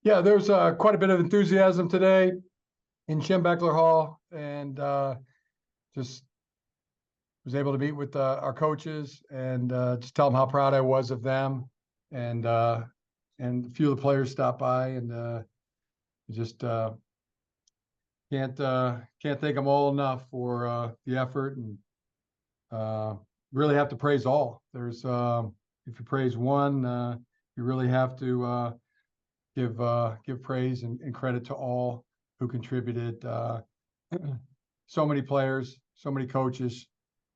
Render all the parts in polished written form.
Yeah, there's quite a bit of enthusiasm today in Schembeckler Hall, and just was able to meet with our coaches and just tell them how proud I was of them, and a few of the players stopped by, and just can't thank them all enough for the effort, and really have to praise all. There's if you praise one, you really have to give praise and credit to all who contributed. So many players, so many coaches,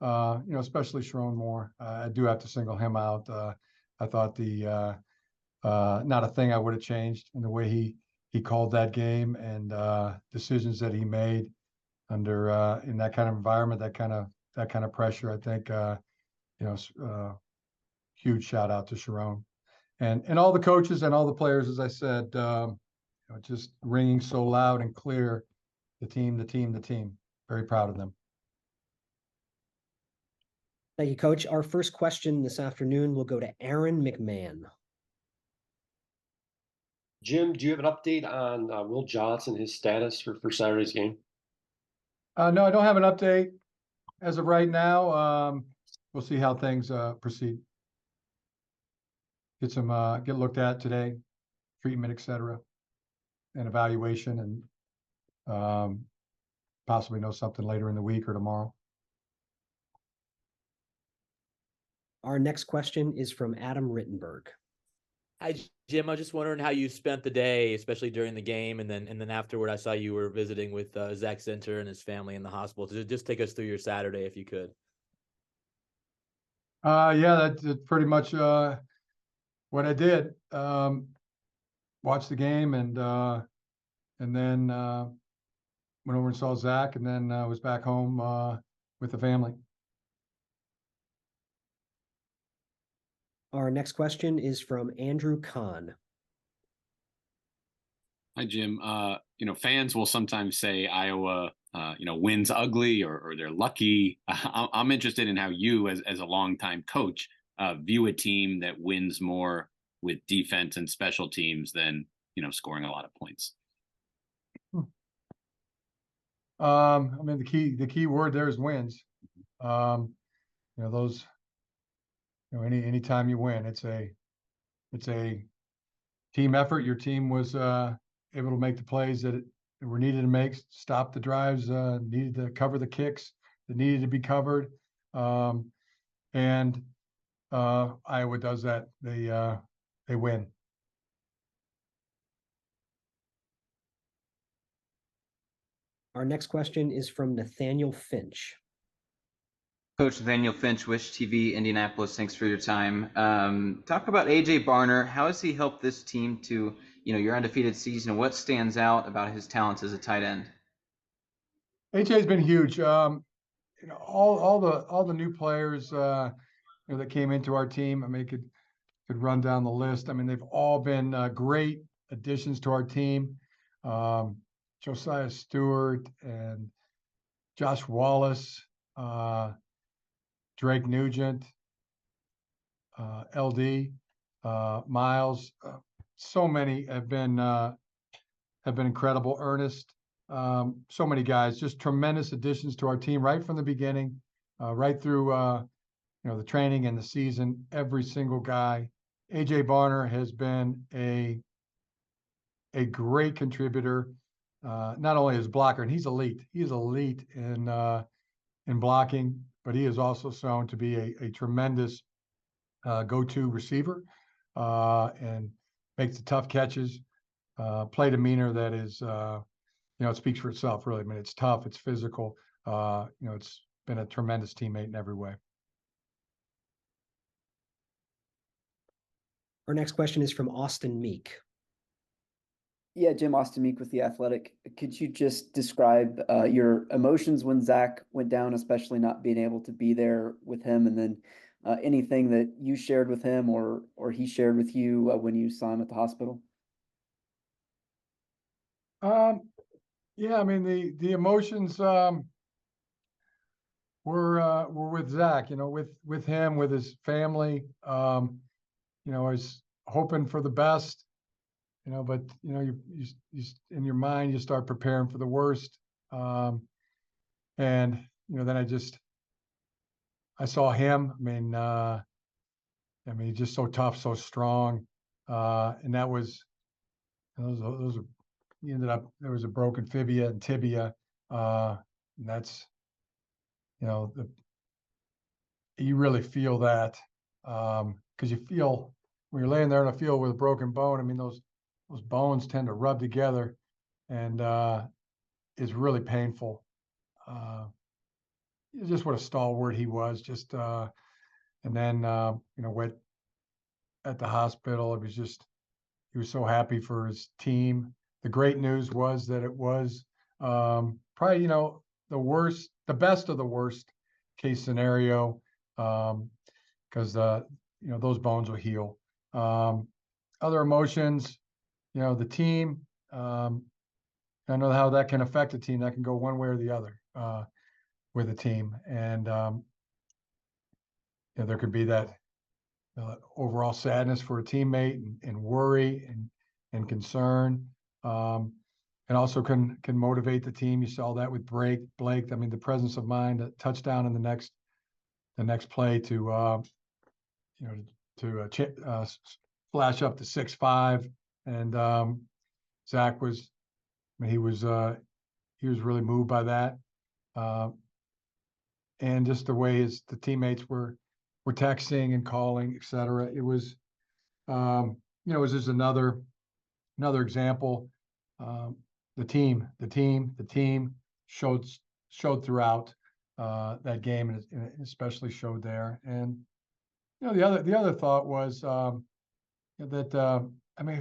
especially Sharon Moore. I do have to single him out. I thought not a thing I would have changed in the way he called that game, and decisions that he made under in that kind of environment, that kind of pressure. I think huge shout out to Sharon and all the coaches and all the players. As I said, just ringing so loud and clear. The team. Very proud of them. Thank you, Coach. Our first question this afternoon will go to Aaron McMahon. Jim, do you have an update on Will Johnson, his status for Saturday's game? No, I don't have an update as of right now. We'll see how things proceed. Get looked at today, treatment, etc., and evaluation, and possibly know something later in the week or tomorrow. Our next question is from Adam Rittenberg. Hi, Jim. I was just wondering how you spent the day, especially during the game, and then afterward, I saw you were visiting with Zach Center and his family in the hospital. So just take us through your Saturday, if you could. Yeah, that's pretty much what I did. Watched the game, and then went over and saw Zach, and then was back home with the family. Our next question is from Andrew Kahn. Hi, Jim. Fans will sometimes say Iowa, wins ugly or they're lucky. I'm interested in how you, as a longtime coach, view a team that wins more with defense and special teams than, scoring a lot of points. The key word there is wins. Those. Anytime you win, it's a team effort. Your team was able to make the plays that were needed to make, stop the drives, needed to cover the kicks that needed to be covered, and Iowa does that. They win. Our next question is from Nathaniel Finch. Coach Nathaniel Finch, Wish TV, Indianapolis. Thanks for your time. Talk about AJ Barner. How has he helped this team to, your undefeated season? What stands out about his talents as a tight end? AJ's been huge. All the new players that came into our team. Could run down the list. They've all been great additions to our team. Josiah Stewart and Josh Wallace. Drake Nugent, LD, Miles, so many have been incredible. Ernest, so many guys, just tremendous additions to our team right from the beginning, right through the training and the season. Every single guy. AJ Barner has been a great contributor, not only as blocker, and he's elite. He's elite in blocking, but he is also shown to be a tremendous go-to receiver, and makes the tough catches, play demeanor that is, it speaks for itself, really. It's tough, it's physical. It's been a tremendous teammate in every way. Our next question is from Austin Meek. Yeah, Jim, Austin Meek with The Athletic. Could you just describe your emotions when Zach went down, especially not being able to be there with him, and then anything that you shared with him or he shared with you when you saw him at the hospital? Yeah, the emotions were with Zach, with him, with his family. I was hoping for the best. but you in your mind, you start preparing for the worst. And, then I saw him. He's just so tough, so strong. And that was, those are, he ended up, there was a broken fibia and tibia. And that's, you really feel that, because you feel when you're laying there in a field with a broken bone, those bones tend to rub together, and it's really painful. Just what a stalwart he was. And then went at the hospital. He was so happy for his team. The great news was that it was probably the best of the worst case scenario, because those bones will heal. Other emotions, the team. I know how that can affect a team. That can go one way or the other with a team, and there could be that overall sadness for a teammate, and worry and concern, and also can motivate the team. You saw that with Blake. The presence of mind, a touchdown in the next play to flash up to 6-5, and Zach was, he was really moved by that, and just the way the teammates were texting and calling, etc. It was, it was just another example. The team showed throughout that game, and especially showed there. And the other thought was that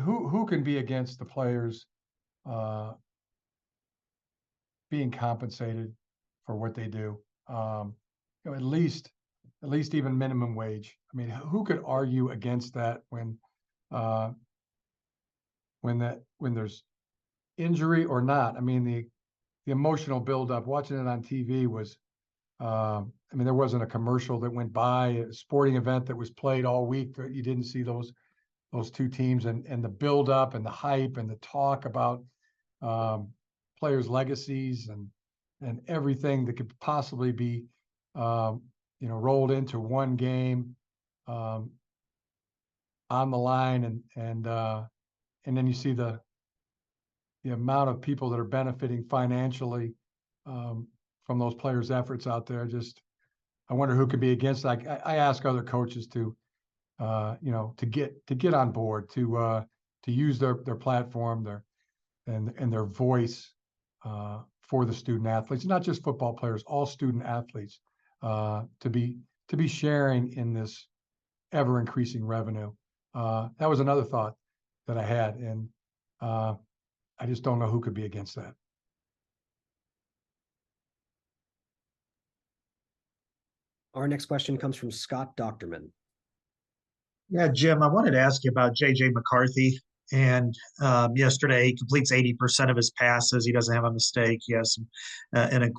who can be against the players being compensated for what they do? At least even minimum wage. Who could argue against that when there's injury or not? The emotional buildup, watching it on TV was, there wasn't a commercial that went by, a sporting event that was played all week that you didn't see those two teams, and the buildup and the hype and the talk about players' legacies and everything that could possibly be rolled into one game on the line, and then you see the amount of people that are benefiting financially from those players' efforts out there. I wonder who could be against that. I ask other coaches to get on board, to use their platform, their voice for the student athletes, not just football players, all student athletes, to be sharing in this ever increasing revenue. That was another thought that I had, and I just don't know who could be against that. Our next question comes from Scott Docterman. Yeah, Jim, I wanted to ask you about JJ McCarthy. And yesterday, he completes 80% of his passes. He doesn't have a mistake. He has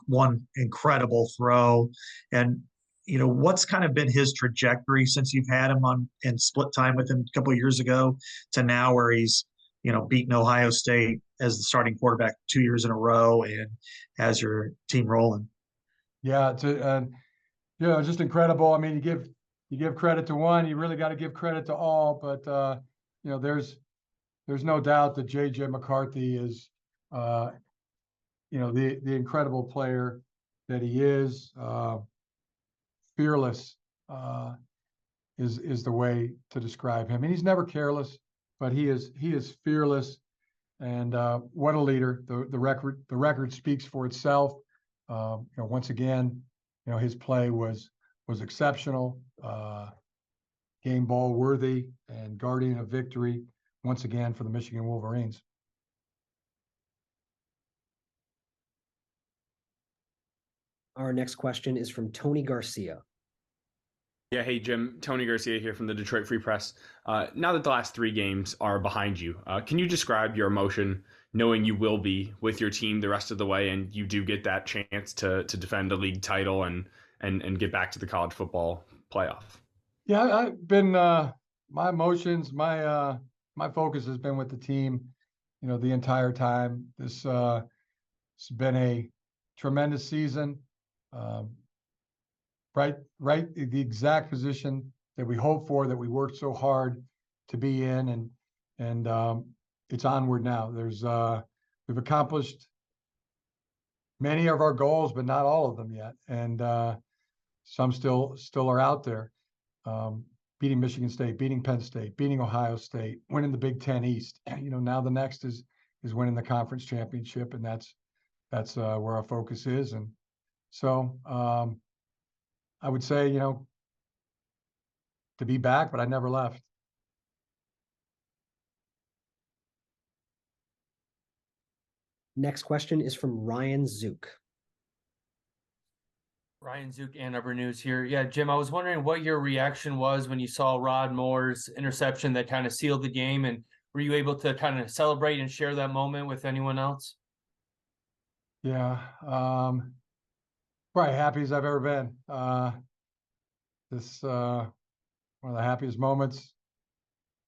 one incredible throw. And what's kind of been his trajectory since you've had him on and split time with him a couple of years ago to now, where he's beaten Ohio State as the starting quarterback 2 years in a row and has your team rolling? Yeah, it's just incredible. You give credit to one, you really got to give credit to all. But there's no doubt that JJ McCarthy is the incredible player that he is. Fearless is the way to describe him. And he's never careless, but he is fearless. And what a leader! The record speaks for itself. Once again, his play was exceptional, game ball worthy, and guardian of victory once again for the Michigan Wolverines. Our next question is from Tony Garcia. Yeah, hey, Jim. Tony Garcia here from the Detroit Free Press. Now that the last 3 games are behind you, can you describe your emotion knowing you will be with your team the rest of the way, and you do get that chance to defend a league title and get back to the college football playoff? Yeah, I've been my emotions, my my focus has been with the team, the entire time. This it's been a tremendous season. Right, the exact position that we hoped for, that we worked so hard to be in, and it's onward now. We've accomplished many of our goals, but not all of them yet, and some still are out there. Beating Michigan State, beating Penn State, beating Ohio State, winning the Big Ten East. Now the next is winning the conference championship, and that's where our focus is. And so I would say, to be back, but I never left. Next question is from Ryan Zook. Ryan Zook, Ann Arbor News here. Yeah, Jim, I was wondering what your reaction was when you saw Rod Moore's interception that kind of sealed the game, and were you able to kind of celebrate and share that moment with anyone else? Yeah, probably happy as I've ever been. This one of the happiest moments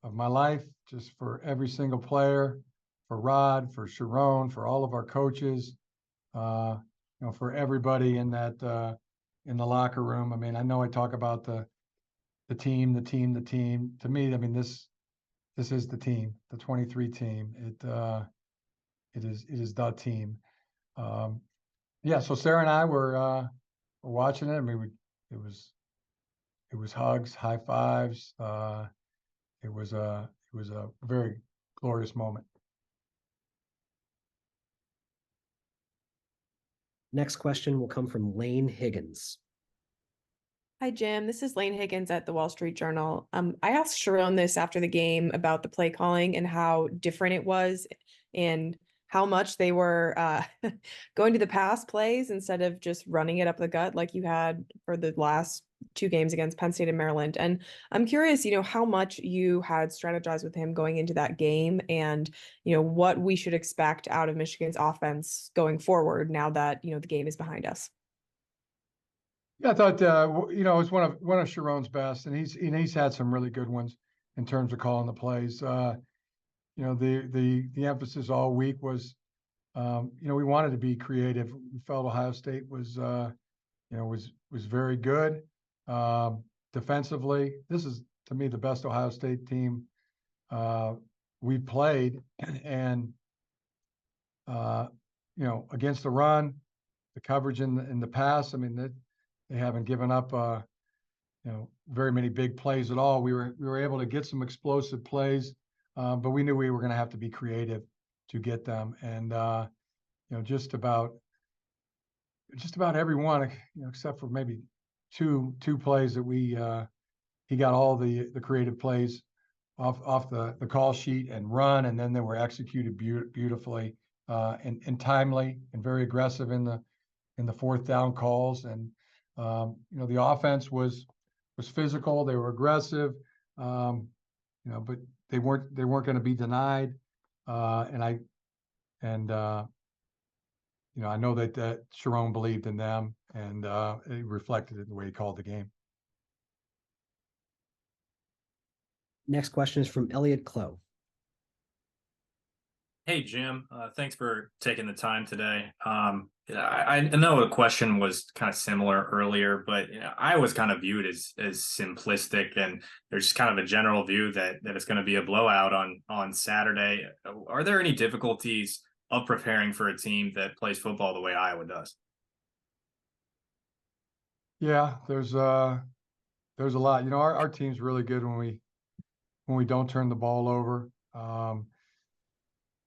of my life, just for every single player, for Rod, for Sharon, for all of our coaches, for everybody in that in the locker room. I mean, I know I talk about the team. To me, I mean, this is the team, the 23 team. It is the team. Yeah. So Sarah and I were watching it. I mean, it was hugs, high fives. It was a very glorious moment. Next question will come from Lane Higgins. Hi, Jim. This is Lane Higgins at the Wall Street Journal. I asked Sharon this after the game about the play calling and how different it was, and how much they were going to the pass plays instead of just running it up the gut like you had for the last 2 games against Penn State and Maryland. And I'm curious, how much you had strategized with him going into that game, and, what we should expect out of Michigan's offense going forward now that, the game is behind us. Yeah, I thought, it was one of Sharon's best, and he's had some really good ones in terms of calling the plays. The emphasis all week was, we wanted to be creative. We felt Ohio State was very good defensively. This is, to me, the best Ohio State team we've played, and against the run, the coverage in the pass. I mean, they haven't given up very many big plays at all. We were able to get some explosive plays, but we knew we were going to have to be creative to get them. And just about every one, except for maybe two plays that he got all the creative plays off the call sheet and run, and then they were executed beautifully and timely and very aggressive in the 4th down calls. And the offense was physical. They were aggressive, but they weren't going to be denied. I know that Sharon believed in them, and it reflected in the way he called the game. Next question is from Elliot Clough. Hey, Jim. Thanks for taking the time today. I know the question was kind of similar earlier, but I was kind of viewed as simplistic, and there's kind of a general view that it's going to be a blowout on Saturday. Are there any difficulties of preparing for a team that plays football the way Iowa does? Yeah, there's a lot. Our team's really good when we don't turn the ball over.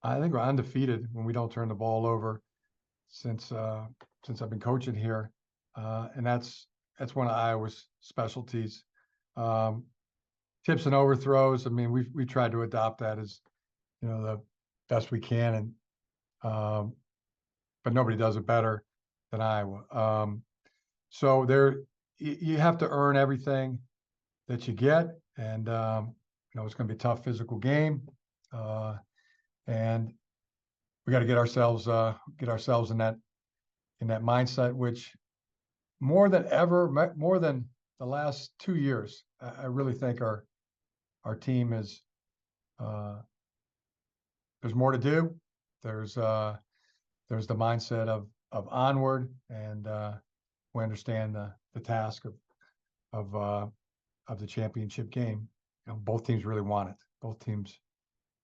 I think we're undefeated when we don't turn the ball over since I've been coaching here, and that's one of Iowa's specialties. Tips and overthrows. I mean, we tried to adopt that as the best we can, and but nobody does it better than Iowa. So you have to earn everything that you get, and it's going to be a tough physical game, and we got to get ourselves in that mindset, which more than ever, more than the last 2 years, I really think our team is there's more to do. There's the mindset of onward, and we understand the task of the championship game. You know, both teams really want it. Both teams,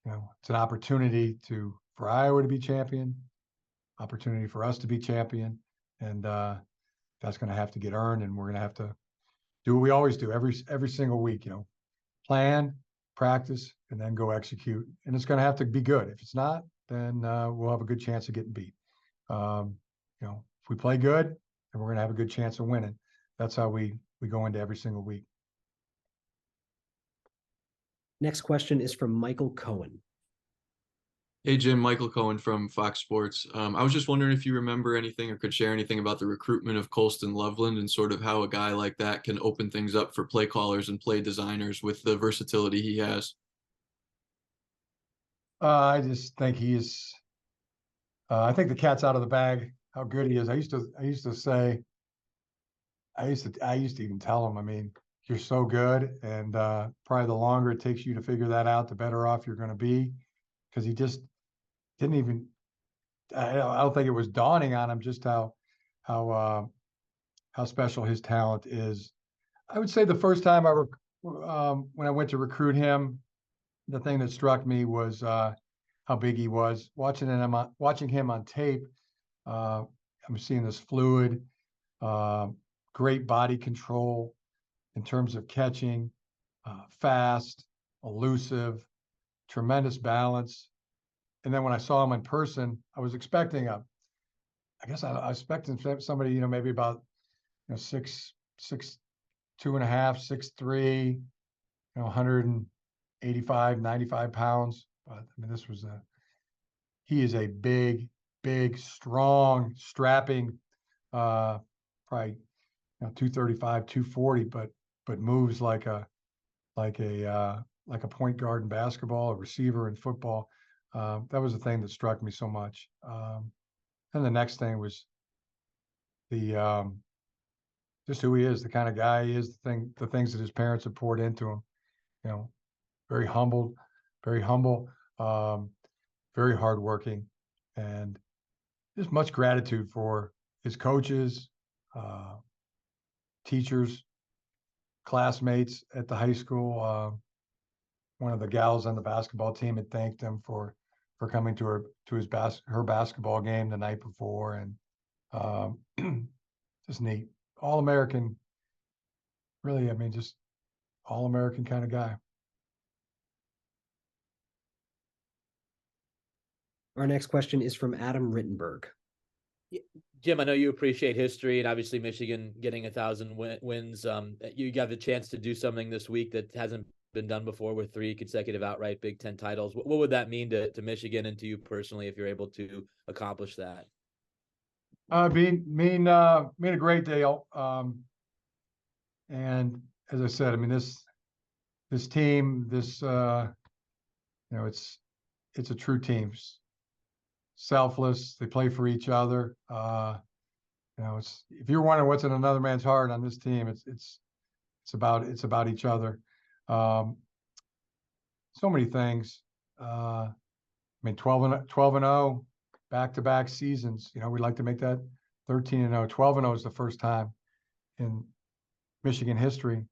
you know, it's an opportunity for Iowa to be champion, opportunity for us to be champion, and that's going to have to get earned, and we're going to have to do what we always do every single week. You know, plan, practice, and then go execute. And it's going to have to be good. If it's not, then we'll have a good chance of getting beat. You know, if we play good, then we're going to have a good chance of winning. That's how we go into every single week. Next question is from Michael Cohen. Hey, Jim, Michael Cohen from Fox Sports. I was just wondering if you remember anything or could share anything about the recruitment of Colston Loveland and sort of how a guy like that can open things up for play callers and play designers with the versatility he has. I just think he is. I think the cat's out of the bag. How good he is. I used to say. I used to even tell him. I mean, you're so good, and probably the longer it takes you to figure that out, the better off you're going to be, because he just didn't even. I don't think it was dawning on him just how special his talent is. I would say the first time when I went to recruit him, the thing that struck me was how big he was. Watching him on tape, I'm seeing this fluid, great body control in terms of catching, fast, elusive, tremendous balance. And then when I saw him in person, I was expecting I was expecting somebody, you know, maybe about, you know, 6'2.5", 6'3", you know, 185, 95 pounds. But I mean, he is a big, strong, strapping, probably, you know, 235, 240, but moves like a point guard in basketball, a receiver in football. That was the thing that struck me so much. And the next thing was just who he is, the kind of guy he is, the things that his parents have poured into him. You know, very humble, very hardworking, and just much gratitude for his coaches, teachers, classmates at the high school. One of the gals on the basketball team had thanked him for coming to her basketball game the night before, and just neat, All-American. Really, I mean, just All-American kind of guy. Our next question is from Adam Rittenberg. Jim, I know you appreciate history, and obviously Michigan getting 1,000 wins. You got the chance to do something this week that hasn't been done before with 3 consecutive outright Big Ten titles. What would that mean to Michigan and to you personally if you're able to accomplish that? Mean a great deal. And as I said, I mean, this team, you know, it's a true team. Selfless. They play for each other. You know, if you're wondering what's in another man's heart on this team, it's about each other. So many things. I mean, 12-0, back-to-back seasons. You know, we'd like to make that 13-0. 12-0 is the first time in Michigan history.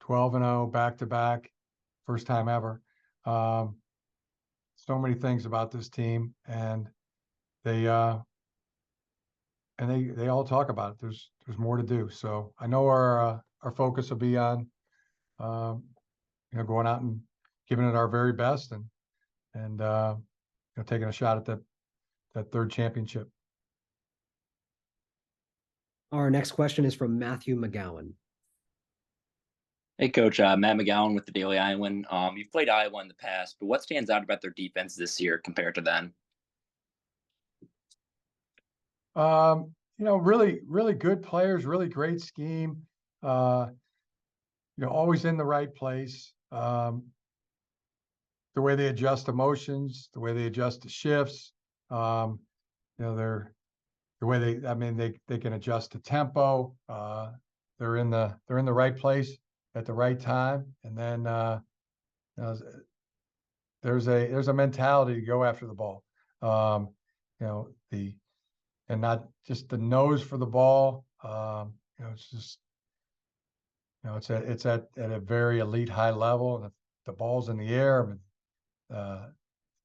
12-0, back-to-back, first time ever. So many things about this team, and they all talk about it. There's more to do. So I know our focus will be on, you know, going out and giving it our very best, and you know, taking a shot at that third championship. Our next question is from Matthew McGowan. Hey, Coach, Matt McGowan with the Daily Iowan. You've played Iowa in the past, but what stands out about their defense this year compared to then? You know, really good players, really great scheme. You know, always in the right place. The way they adjust emotions, the way they adjust to shifts. You know, they can adjust to tempo. They're in the right place at the right time. And then, you know, there's a mentality to go after the ball. And not just the nose for the ball. It's just, it's at a very elite high level. And if the ball's in the air,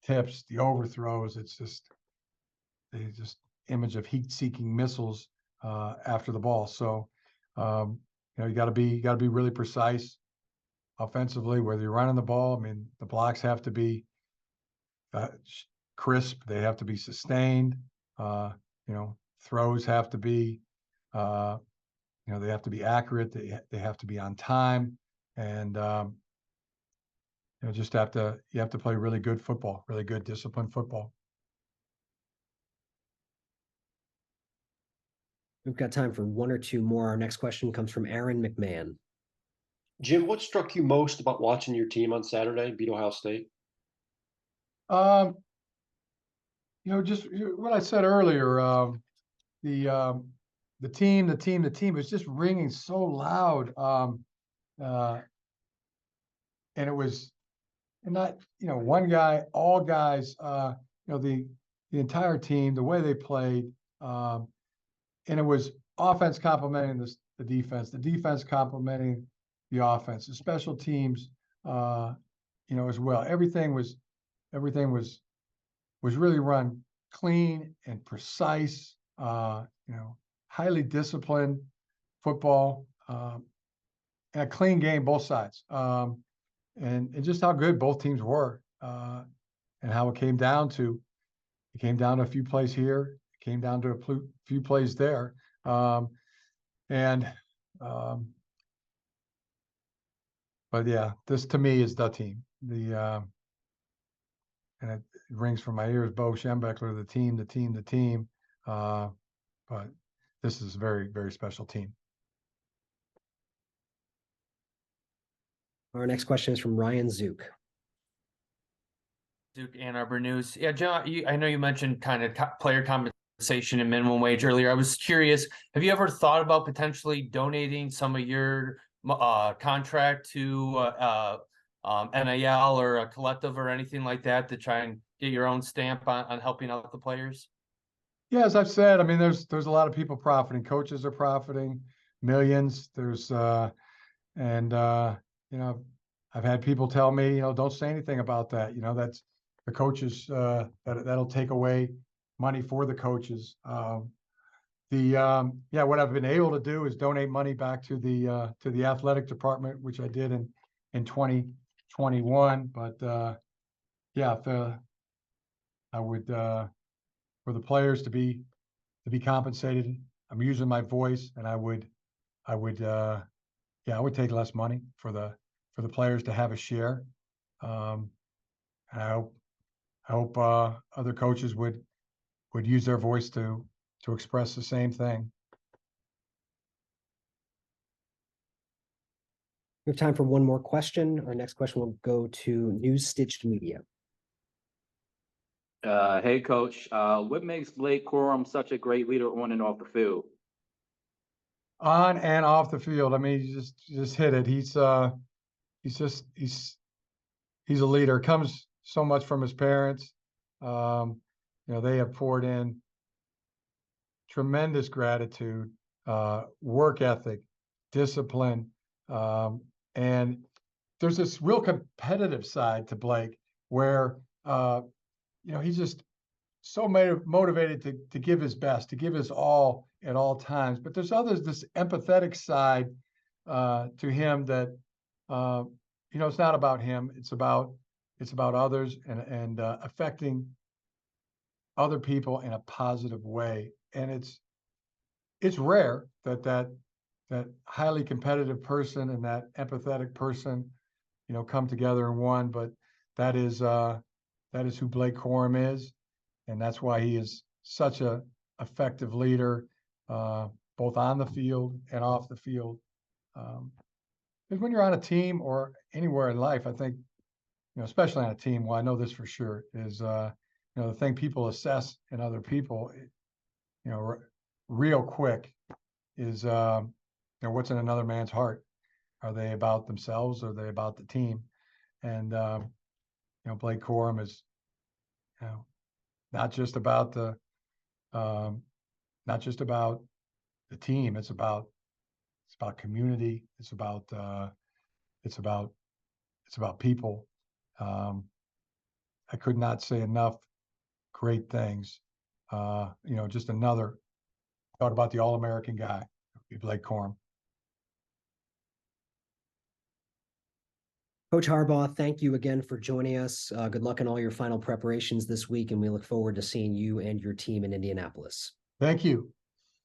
tips, the overthrows, it's just image of heat-seeking missiles after the ball. So, you got to be really precise offensively, whether you're running the ball. I mean, the blocks have to be crisp. They have to be sustained. Throws have to be, they have to be accurate. They have to be on time, and you have to play really good football, really good disciplined football. We've got time for one or two more. Our next question comes from Aaron McMahon. Jim, what struck you most about watching your team on Saturday beat Ohio State? Just what I said earlier. The team was just ringing so loud. And it was not, one guy, all guys, the entire team, the way they played. And it was offense complementing the defense complementing the offense, the special teams, as well. Everything was really run clean and precise, highly disciplined football, and a clean game, both sides. And just how good both teams were, and how it came down to a few plays here, it came down to a few plays there. But yeah, this to me is the team. And it rings from my ears, Bo Schembechler, the team. But this is a very, very special team. Our next question is from Ryan Zook. Duke Ann Arbor News. Yeah, John, I know you mentioned kind of player compensation and minimum wage earlier. I was curious, have you ever thought about potentially donating some of your contract to NIL or a collective or anything like that to try and get your own stamp on helping out the players? Yeah, as I've said, I mean, there's a lot of people profiting. Coaches are profiting millions. I've had people tell me, don't say anything about that. That's the coaches, that'll take away money for the coaches. What I've been able to do is donate money back to the athletic department, which I did in 2021. But I would, for the players to be compensated, I'm using my voice, and I would take less money for the players to have a share. And I hope other coaches would use their voice to express the same thing. We have time for one more question. Our next question will go to News Stitched Media. Hey, Coach. What makes Blake Corum such a great leader on and off the field? On and off the field. I mean, you just hit it. He's a leader. Comes so much from his parents. They have poured in tremendous gratitude, work ethic, discipline, and there's this real competitive side to Blake where he's just so motivated to give his best, to give his all at all times. But there's this empathetic side to him that it's not about him. It's about others and affecting other people in a positive way. And it's rare that highly competitive person and that empathetic person, come together in one. But that is who Blake Corum is, and that's why he is such a effective leader, both on the field and off the field. Because when you're on a team or anywhere in life, I think, especially on a team, well, I know this for sure, is the thing people assess in other people, real quick is what's in another man's heart. Are they about themselves? Or are they about the team? And Blake Corum is, not just about the team. It's about community. It's about people. I could not say enough great things. Just another talk about the All-American guy, Blake Corum. Coach Harbaugh, thank you again for joining us. Good luck in all your final preparations this week, and we look forward to seeing you and your team in Indianapolis. Thank you.